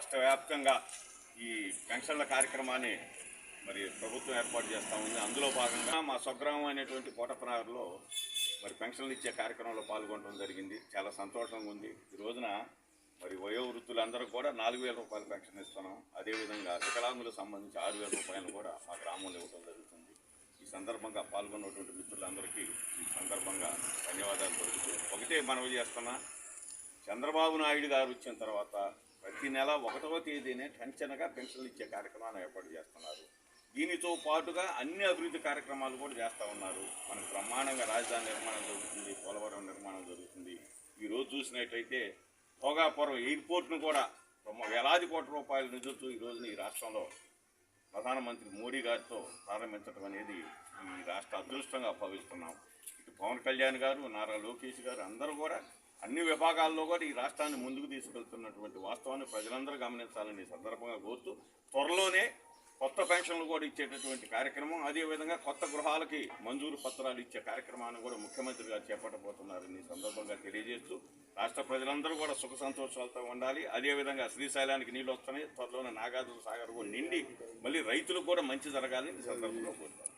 రాష్ట్ర వ్యాప్తంగా ఈ పెన్షన్ల కార్యక్రమాన్ని మరి ప్రభుత్వం ఏర్పాటు చేస్తూ ఉంది. అందులో భాగంగా మా స్వగ్రామం అనేటువంటి కోటప్పనగర్లో మరి పెన్షన్లు ఇచ్చే కార్యక్రమంలో పాల్గొనడం జరిగింది. చాలా సంతోషంగా ఉంది. ఈ రోజున మరి వయోవృద్ధులందరూ కూడా 4,000 రూపాయల పెన్షన్ ఇస్తున్నాం. అదేవిధంగా వికలాంగులకు సంబంధించి 6,000 రూపాయలు కూడా మా గ్రామంలో ఇవ్వడం జరుగుతుంది. ఈ సందర్భంగా పాల్గొన్నటువంటి మిత్రులందరికీ ఈ సందర్భంగా ధన్యవాదాలు తెలుపుతూ ఒకటే మనవి చేస్తున్నా, చంద్రబాబు నాయుడు గారు వచ్చిన తర్వాత ప్రతి నెల 1వ తేదీనే టంచనగా పెన్షన్లు ఇచ్చే కార్యక్రమాన్ని ఏర్పాటు చేస్తున్నారు. దీనితో పాటుగా అన్ని అభివృద్ధి కార్యక్రమాలు కూడా చేస్తూ ఉన్నారు. మనకు బ్రహ్మాండంగా రాజధాని నిర్మాణం జరుగుతుంది, పోలవరం నిర్మాణం జరుగుతుంది. ఈరోజు చూసినట్టయితే భోగాపురం ఎయిర్పోర్ట్ను కూడా వేలాది కోట్ల రూపాయల నిధులతో ఈ రోజున ఈ రాష్ట్రంలో ప్రధానమంత్రి మోడీ గారితో ప్రారంభించడం అనేది ఈ రాష్ట్ర అదృష్టంగా భావిస్తున్నాం. ఇటు పవన్ కళ్యాణ్ గారు, నారా లోకేష్ గారు అందరూ కూడా అన్ని విభాగాల్లో కూడా ఈ రాష్ట్రాన్ని ముందుకు తీసుకెళ్తున్నటువంటి వాస్తవాన్ని ప్రజలందరూ గమనించాలని సందర్భంగా కోరుతూ త్వరలోనే కొత్త పెన్షన్లు కూడా ఇచ్చేటటువంటి కార్యక్రమం, అదేవిధంగా కొత్త గృహాలకి మంజూరు పత్రాలు ఇచ్చే కార్యక్రమాన్ని కూడా ముఖ్యమంత్రి గారు చేపట్టబోతున్నారని సందర్భంగా తెలియజేస్తూ రాష్ట్ర ప్రజలందరూ కూడా సుఖ సంతోషాలతో ఉండాలి. అదేవిధంగా శ్రీశైలానికి నీళ్ళు వస్తున్నాయి, త్వరలోనే నాగార్జున సాగర్ కూడా నిండి మళ్ళీ రైతులకు కూడా మంచి జరగాలని ఈ సందర్భంలో కోరుతారు.